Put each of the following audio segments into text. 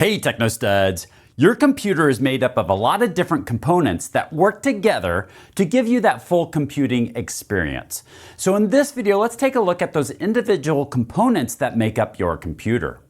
Hey TechKnowStuds! Your computer is made up of a lot of different components that work together to give you that full computing experience. So in this video, let's take a look at those individual components that make up your computer.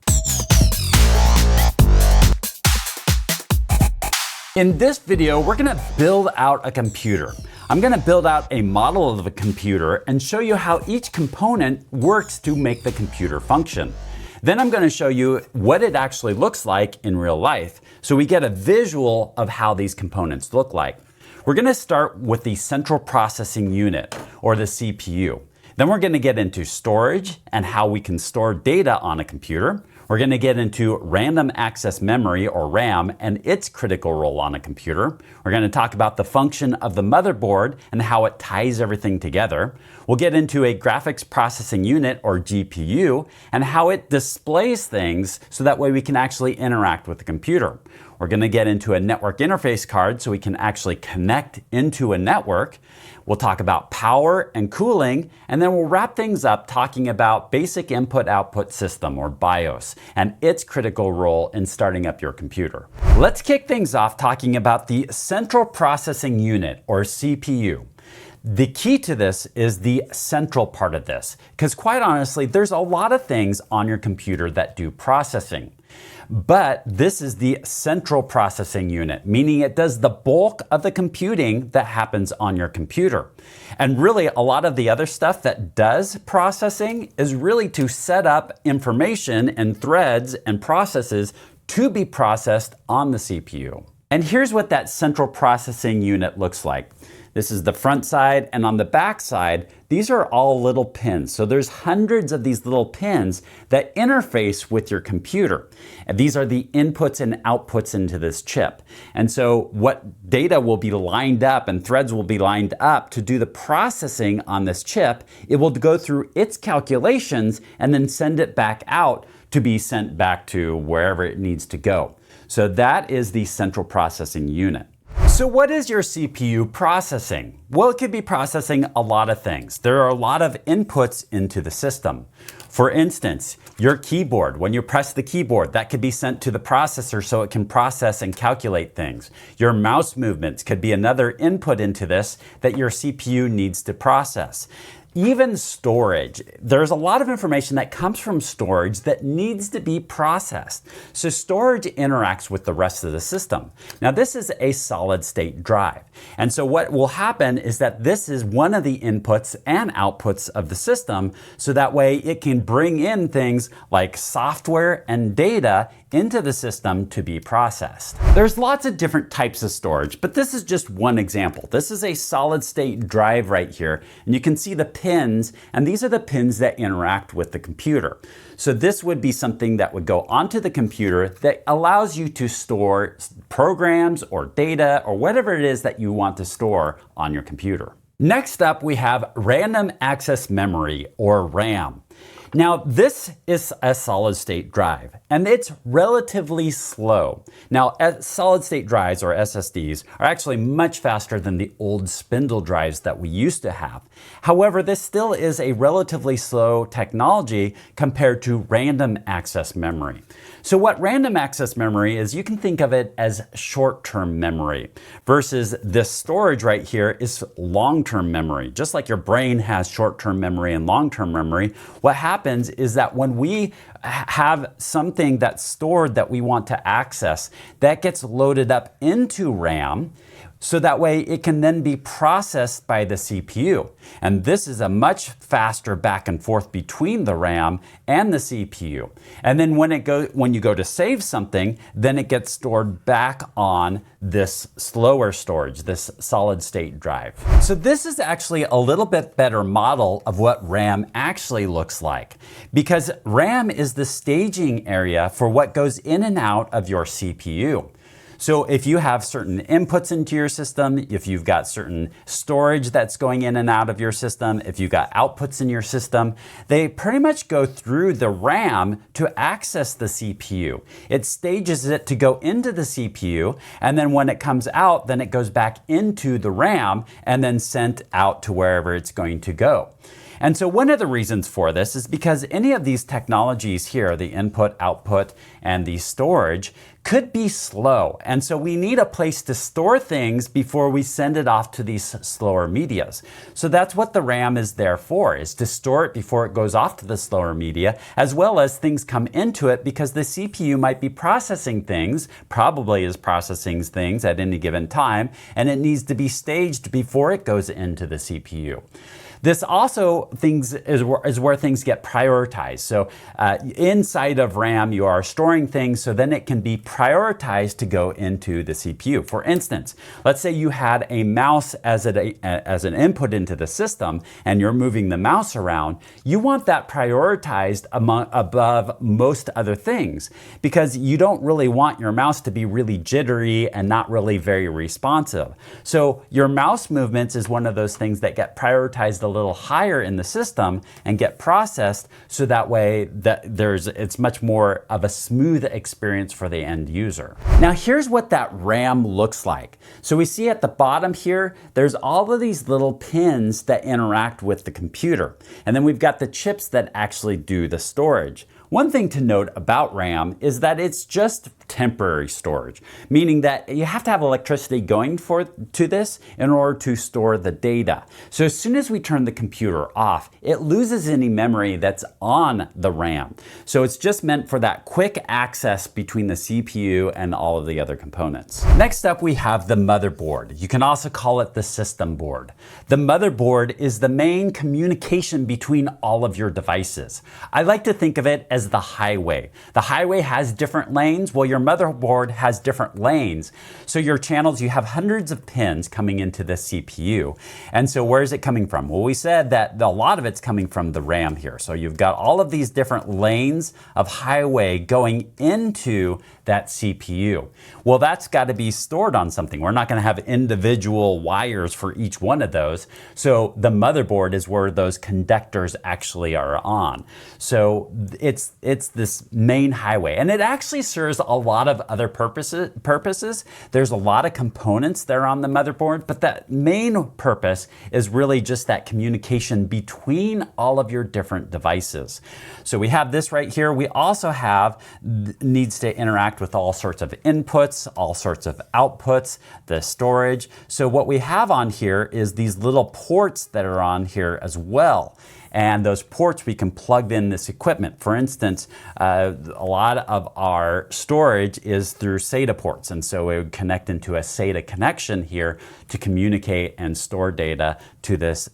In this video, we're going to build out a computer. I'm going to build out a model of a computer and show you how each component works to make the computer function. Then I'm going to show you what it actually looks like in real life, so we get a visual of how these components look like. We're going to start with the central processing unit, or the CPU. Then we're going to get into storage and how we can store data on a computer. We're going to get into random access memory, or RAM, and its critical role on a computer. We're going to talk about the function of the motherboard and how it ties everything together. We'll get into a graphics processing unit, or GPU, and how it displays things so that way we can actually interact with the computer. We're going to get into a network interface card so we can actually connect into a network. We'll talk about power and cooling, and then we'll wrap things up talking about basic input-output system, or BIOS, and its critical role in starting up your computer. Let's kick things off talking about the central processing unit, or CPU. The key to this is the central part of this, because quite honestly, there's a lot of things on your computer that do processing. But this is the central processing unit, meaning it does the bulk of the computing that happens on your computer. And really, a lot of the other stuff that does processing is really to set up information and threads and processes to be processed on the CPU. And here's what that central processing unit looks like. This is the front side, and on the back side, these are all little pins. So there's hundreds of these little pins that interface with your computer. And these are the inputs and outputs into this chip. And so what data will be lined up and threads will be lined up to do the processing on this chip, it will go through its calculations and then send it back out to be sent back to wherever it needs to go. So that is the central processing unit. So what is your CPU processing? Well, it could be processing a lot of things. There are a lot of inputs into the system. For instance, your keyboard, when you press the keyboard, that could be sent to the processor so it can process and calculate things. Your mouse movements could be another input into this that your CPU needs to process. Even storage. There's a lot of information that comes from storage that needs to be processed. So storage interacts with the rest of the system. Now this is a solid state drive. And so what will happen is that this is one of the inputs and outputs of the system, so that way it can bring in things like software and data into the system to be processed. There's lots of different types of storage, but this is just one example. This is a solid state drive right here, and you can see the pins, and these are the pins that interact with the computer. So this would be something that would go onto the computer that allows you to store programs or data or whatever it is that you want to store on your computer. Next up, we have random access memory, or RAM. Now, this is a solid state drive, and it's relatively slow. Now, solid state drives, or SSDs, are actually much faster than the old spindle drives that we used to have. However, this still is a relatively slow technology compared to random access memory. So what random access memory is, you can think of it as short-term memory, versus this storage right here is long-term memory. Just like your brain has short-term memory and long-term memory, what happens is that when we have something that's stored that we want to access, that gets loaded up into RAM, so that way it can then be processed by the CPU. And this is a much faster back and forth between the RAM and the CPU. And then when you go to save something, then it gets stored back on this slower storage, this solid state drive. So this is actually a little bit better model of what RAM actually looks like, because RAM is the staging area for what goes in and out of your CPU. So if you have certain inputs into your system, if you've got certain storage that's going in and out of your system, if you've got outputs in your system, they pretty much go through the RAM to access the CPU. It stages it to go into the CPU, and then when it comes out, then it goes back into the RAM and then sent out to wherever it's going to go. And so one of the reasons for this is because any of these technologies here, the input, output, and the storage, could be slow. And so we need a place to store things before we send it off to these slower medias. So that's what the RAM is there for, is to store it before it goes off to the slower media, as well as things come into it because the CPU might be processing things, probably is processing things at any given time, and it needs to be staged before it goes into the CPU. This also is where things get prioritized. So inside of RAM, you are storing things so then it can be prioritized to go into the CPU. For instance, let's say you had a mouse as an input into the system and you're moving the mouse around. You want that prioritized above most other things because you don't really want your mouse to be really jittery and not really very responsive. So your mouse movements is one of those things that get prioritized a little higher in the system and get processed so that way that it's much more of a smooth experience for the end user. Now here's what that RAM looks like. So we see at the bottom here, there's all of these little pins that interact with the computer. And then we've got the chips that actually do the storage. One thing to note about RAM is that it's just temporary storage, meaning that you have to have electricity going to this in order to store the data. So as soon as we turn the computer off, it loses any memory that's on the RAM. So it's just meant for that quick access between the CPU and all of the other components. Next up, we have the motherboard. You can also call it the system board. The motherboard is the main communication between all of your devices. I like to think of it as the highway. The highway has different lanes. Well, your motherboard has different lanes. So your channels, you have hundreds of pins coming into the CPU. And so where is it coming from? Well, we said that a lot of it's coming from the RAM here. So you've got all of these different lanes of highway going into that CPU. Well, that's got to be stored on something. We're not going to have individual wires for each one of those. So the motherboard is where those conductors actually are on. So it's this main highway, and it actually serves a lot of other purposes. There's a lot of components that are on the motherboard, but that main purpose is really just that communication between all of your different devices. So we have this right here. We also have needs to interact with all sorts of inputs, all sorts of outputs, the storage. So what we have on here is these little ports that are on here as well. And those ports, we can plug in this equipment. For instance, a lot of our storage is through SATA ports. And so we would connect into a SATA connection here to communicate and store data to this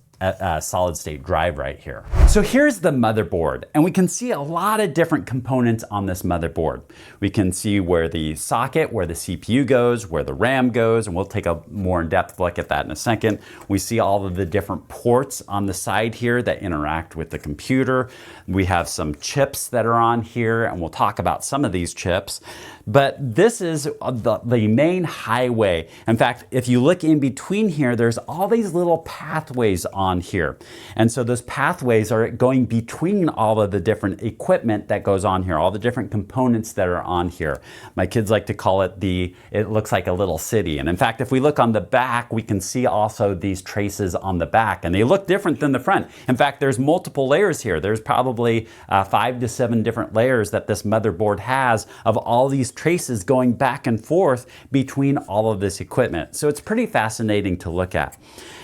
solid state drive right here. So here's the motherboard, and we can see a lot of different components on this motherboard. We can see where the socket, where the CPU goes, where the RAM goes, and we'll take a more in-depth look at that in a second. We see all of the different ports on the side here that interact with the computer. We have some chips that are on here, and we'll talk about some of these chips. But this is the main highway. In fact, if you look in between here, there's all these little pathways on here. And so those pathways are going between all of the different equipment that goes on here, all the different components that are on here. My kids like to call it it looks like a little city. And in fact, if we look on the back, we can see also these traces on the back, and they look different than the front. In fact, there's multiple layers here. There's probably 5 to 7 different layers that this motherboard has of all these traces going back and forth between all of this equipment. So it's pretty fascinating to look at.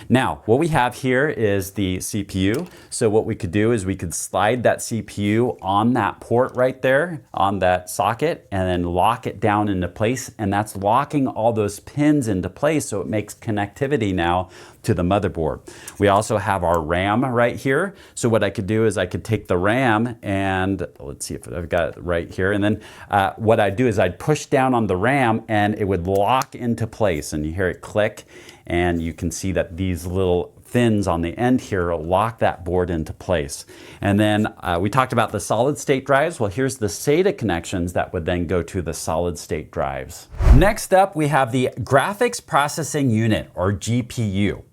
Now, what we have here is the CPU. So what we could do is we could slide that CPU on that port right there, on that socket, and then lock it down into place. And that's locking all those pins into place, so it makes connectivity now to the motherboard. We also have our RAM right here. So what I could do is I could take the RAM and let's see if I've got it right here. And then what I'd do is I'd push down on the RAM and it would lock into place, and you hear it click. And you can see that these little fins on the end here lock that board into place. And then we talked about the solid state drives. Well, here's the SATA connections that would then go to the solid state drives. Next up, we have the graphics processing unit, or GPU.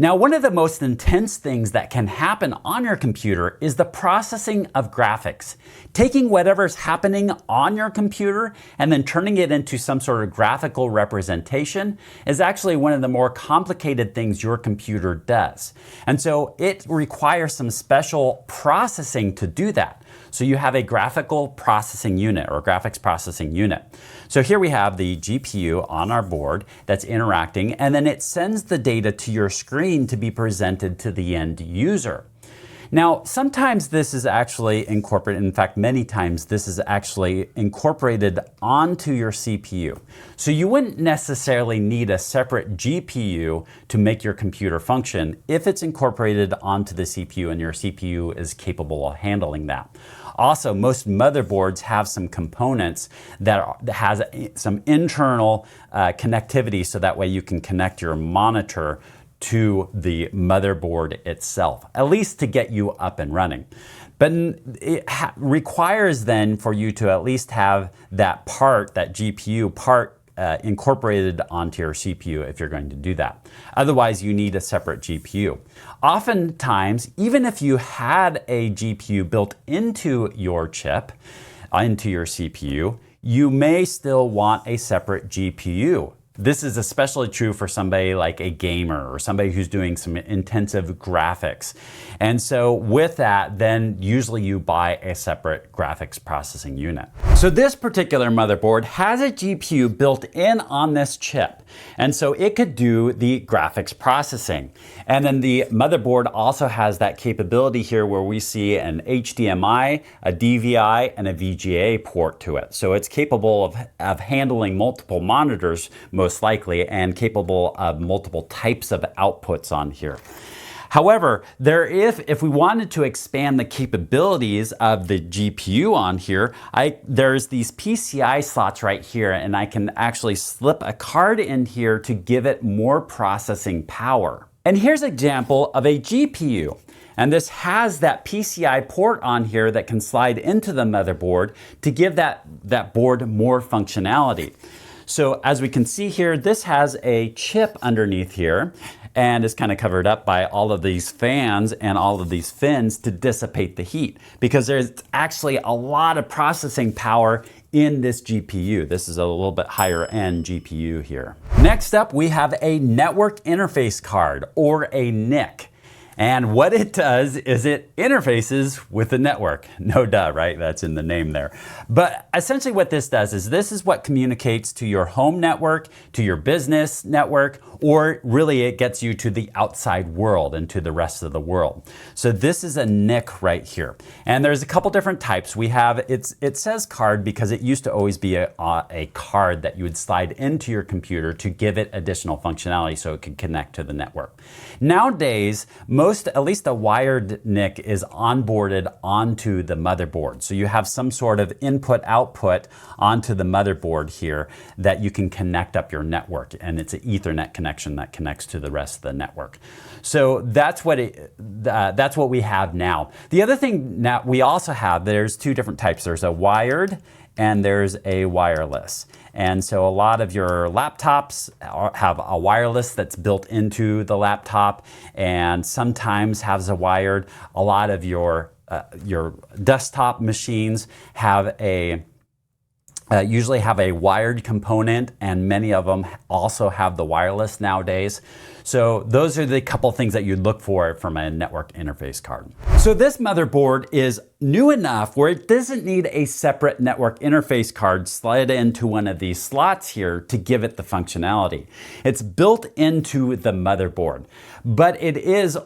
Now, one of the most intense things that can happen on your computer is the processing of graphics. Taking whatever's happening on your computer and then turning it into some sort of graphical representation is actually one of the more complicated things your computer does. And so it requires some special processing to do that. So you have a graphical processing unit or graphics processing unit. So here we have the GPU on our board that's interacting, and then it sends the data to your screen to be presented to the end user. Now, sometimes this is actually incorporated, in fact, many times this is actually incorporated onto your CPU. So you wouldn't necessarily need a separate GPU to make your computer function if it's incorporated onto the CPU and your CPU is capable of handling that. Also, most motherboards have some components that has some internal connectivity, so that way you can connect your monitor to the motherboard itself, at least to get you up and running. But it requires then for you to at least have that part, that GPU part, incorporated onto your CPU if you're going to do that. Otherwise, you need a separate GPU. Oftentimes, even if you had a GPU built into your chip, into your CPU, you may still want a separate GPU. This is especially true for somebody like a gamer or somebody who's doing some intensive graphics. And so with that, then usually you buy a separate graphics processing unit. So this particular motherboard has a GPU built in on this chip. And so it could do the graphics processing. And then the motherboard also has that capability here where we see an HDMI, a DVI, and a VGA port to it. So it's capable of handling multiple monitors, most likely, and capable of multiple types of outputs on here. However, if we wanted to expand the capabilities of the GPU on here, there's these PCI slots right here, and I can actually slip a card in here to give it more processing power. And here's an example of a GPU. And this has that PCI port on here that can slide into the motherboard to give that board more functionality. So as we can see here, this has a chip underneath here and is kind of covered up by all of these fans and all of these fins to dissipate the heat, because there's actually a lot of processing power in this GPU. This is a little bit higher end GPU here. Next up, we have a network interface card, or a NIC. And what it does is it interfaces with the network. No duh, right? That's in the name there. But essentially what this does is this is what communicates to your home network, to your business network, or really it gets you to the outside world and to the rest of the world. So this is a NIC right here. And there's a couple different types. We have, it says card because it used to always be a card that you would slide into your computer to give it additional functionality so it could connect to the network. Nowadays, at least a wired NIC is onboarded onto the motherboard. So you have some sort of input-output onto the motherboard here that you can connect up your network, and it's an Ethernet connection that connects to the rest of the network. So that's what we have now. The other thing that we also have, there's two different types. There's a wired and there's a wireless. And so a lot of your laptops have a wireless that's built into the laptop, and sometimes has a wired. A lot of your desktop machines have usually have a wired component, and many of them also have the wireless nowadays. So those are the couple things that you'd look for from a network interface card. So this motherboard is new enough where it doesn't need a separate network interface card slid into one of these slots here to give it the functionality. It's built into the motherboard, but it is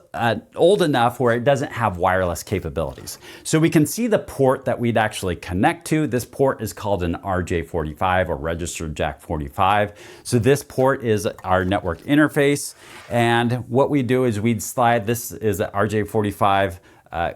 old enough where it doesn't have wireless capabilities. So we can see the port that we'd actually connect to. This port is called an RJ45 or registered jack 45. So this port is our network interface. And what we do is we'd slide, this is an RJ45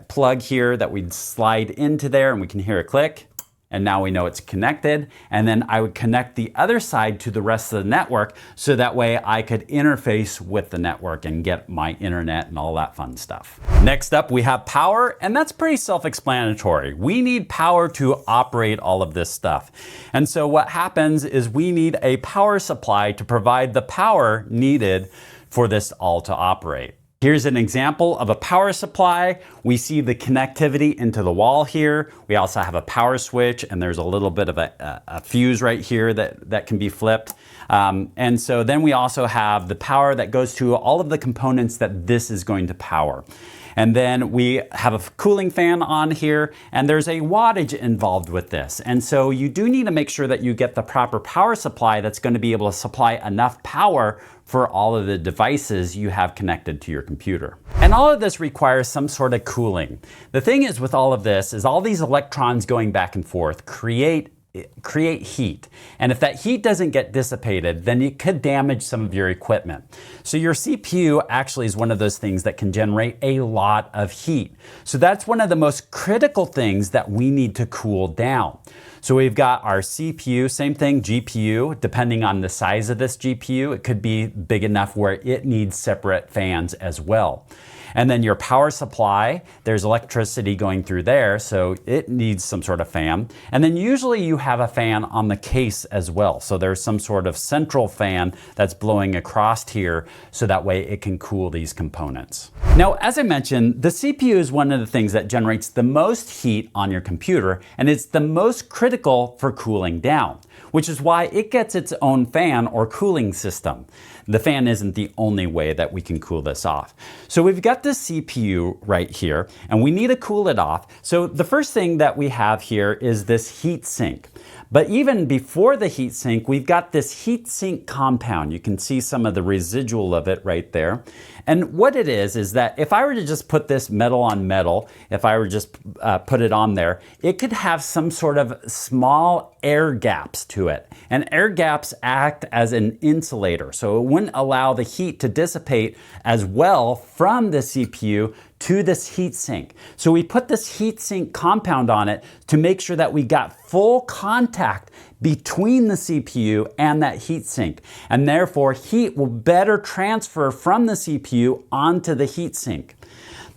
plug here that we'd slide into there, and we can hear a click, and now we know it's connected. And then I would connect the other side to the rest of the network, so that way I could interface with the network and get my internet and all that fun stuff. Next up, we have power, and that's pretty self-explanatory. We need power to operate all of this stuff. And so what happens is we need a power supply to provide the power needed for this all to operate. Here's an example of a power supply. We see the connectivity into the wall here. We also have a power switch, and there's a little bit of a fuse right here that can be flipped. And so then we also have the power that goes to all of the components that this is going to power. And then we have a cooling fan on here, and there's a wattage involved with this. And so you do need to make sure that you get the proper power supply that's going to be able to supply enough power for all of the devices you have connected to your computer. And all of this requires some sort of cooling. The thing is with all of this is all these electrons going back and forth create heat. And if that heat doesn't get dissipated, then it could damage some of your equipment. So your CPU actually is one of those things that can generate a lot of heat. So that's one of the most critical things that we need to cool down. So we've got our CPU, same thing, GPU, depending on the size of this GPU, it could be big enough where it needs separate fans as well. And then your power supply, there's electricity going through there, so it needs some sort of fan. And then usually you have a fan on the case as well. So there's some sort of central fan that's blowing across here, so that way it can cool these components. Now, as I mentioned, the CPU is one of the things that generates the most heat on your computer, and it's the most critical for cooling down, which is why it gets its own fan or cooling system. The fan isn't the only way that we can cool this off. So we've got the CPU right here, and we need to cool it off. So the first thing that we have here is this heat sink. But even before the heat sink, we've got this heat sink compound. You can see some of the residual of it right there. And what it is that if I were to just put this metal on metal, if I were to just put it on there, it could have some sort of small air gaps to it. And air gaps act as an insulator. So it wouldn't allow the heat to dissipate as well from the CPU to this heat sink. So we put this heat sink compound on it to make sure that we got full contact between the CPU and that heat sink. And therefore, heat will better transfer from the CPU onto the heat sink.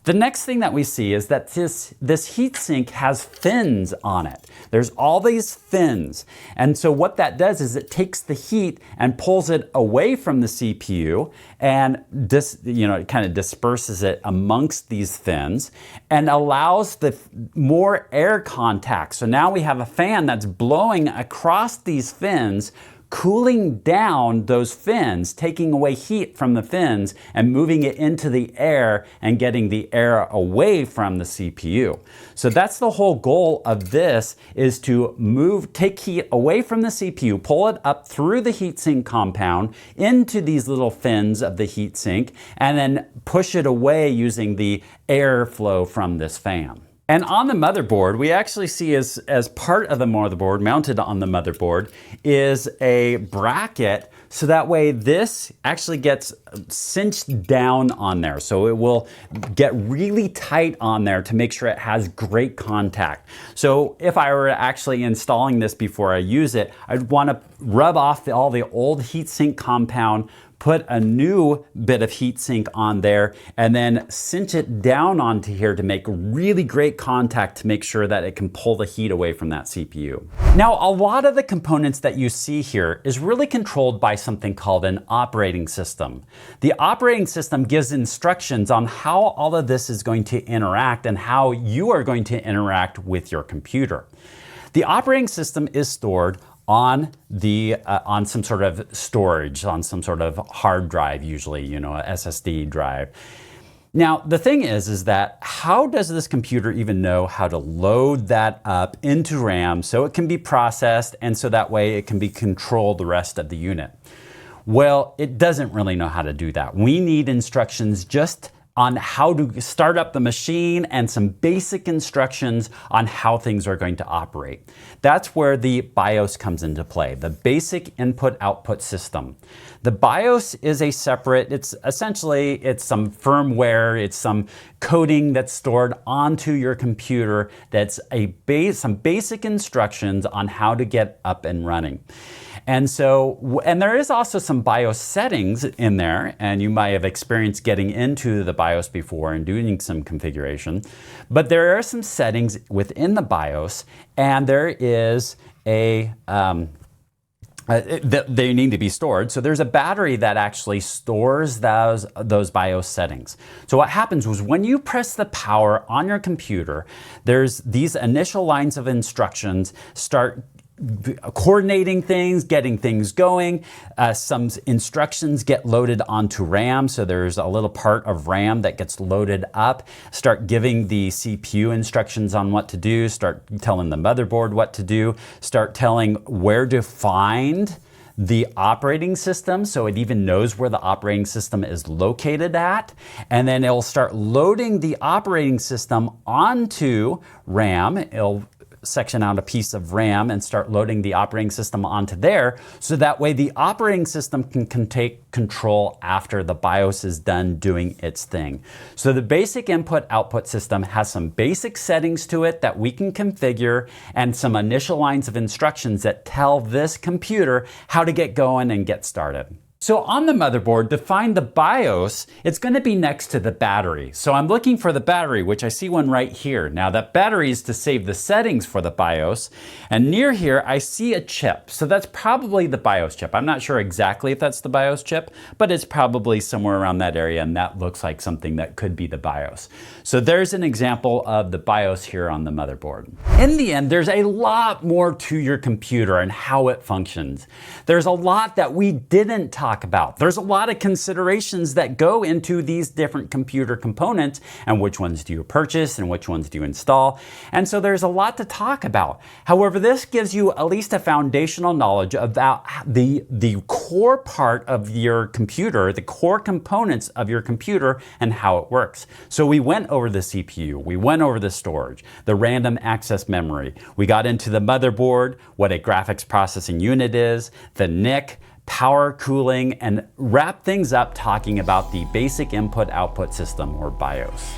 The next thing that we see is that this heat sink has fins on it. There's all these fins. And so what that does is it takes the heat and pulls it away from the CPU and it kind of disperses it amongst these fins and allows the more air contact. So now we have a fan that's blowing across these fins, cooling down those fins, taking away heat from the fins and moving it into the air and getting the air away from the CPU. So that's the whole goal of this, is to take heat away from the CPU, pull it up through the heatsink compound into these little fins of the heatsink, and then push it away using the airflow from this fan. And on the motherboard, we actually see as part of the motherboard, mounted on the motherboard, is a bracket, so that way this actually gets cinched down on there. So it will get really tight on there to make sure it has great contact. So if I were actually installing this before I use it, I'd want to rub off all the old heatsink compound, put a new bit of heatsink on there, and then cinch it down onto here to make really great contact to make sure that it can pull the heat away from that CPU. Now, a lot of the components that you see here is really controlled by something called an operating system. The operating system gives instructions on how all of this is going to interact and how you are going to interact with your computer. The operating system is stored on some sort of storage, on some sort of hard drive, usually, a SSD drive. Now, the thing is that how does this computer even know how to load that up into RAM so it can be processed and so that way it can be controlled the rest of the unit? Well, it doesn't really know how to do that. We need instructions just on how to start up the machine and some basic instructions on how things are going to operate. That's where the BIOS comes into play, the basic input-output system. The BIOS is it's some firmware, it's some coding that's stored onto your computer that's some basic instructions on how to get up and running. And there is also some BIOS settings in there, and you might have experienced getting into the BIOS before and doing some configuration. But there are some settings within the BIOS, and there is a They need to be stored. So there's a battery that actually stores those BIOS settings. So what happens was when you press the power on your computer, there's these initial lines of instructions start coordinating things, getting things going. Some instructions get loaded onto RAM, so there's a little part of RAM that gets loaded up. Start giving the CPU instructions on what to do, start telling the motherboard what to do, start telling where to find the operating system, so it even knows where the operating system is located at, and then it'll start loading the operating system onto RAM. It'll section out a piece of RAM and start loading the operating system onto there, so that way the operating system can take control after the BIOS is done doing its thing. So the basic input-output system has some basic settings to it that we can configure and some initial lines of instructions that tell this computer how to get going and get started. So on the motherboard, to find the BIOS, it's going to be next to the battery. So I'm looking for the battery, which I see one right here. Now that battery is to save the settings for the BIOS. And near here, I see a chip. So that's probably the BIOS chip. I'm not sure exactly if that's the BIOS chip, but it's probably somewhere around that area, and that looks like something that could be the BIOS. So there's an example of the BIOS here on the motherboard. In the end, there's a lot more to your computer and how it functions. There's a lot that we didn't talk about. There's a lot of considerations that go into these different computer components, and which ones do you purchase and which ones do you install. And so there's a lot to talk about. However, this gives you at least a foundational knowledge about the core part of your computer, the core components of your computer and how it works. So we went over the CPU, we went over the storage, the random access memory. We got into the motherboard, what a graphics processing unit is, the NIC, power, cooling, and wrap things up talking about the basic input-output system, or BIOS.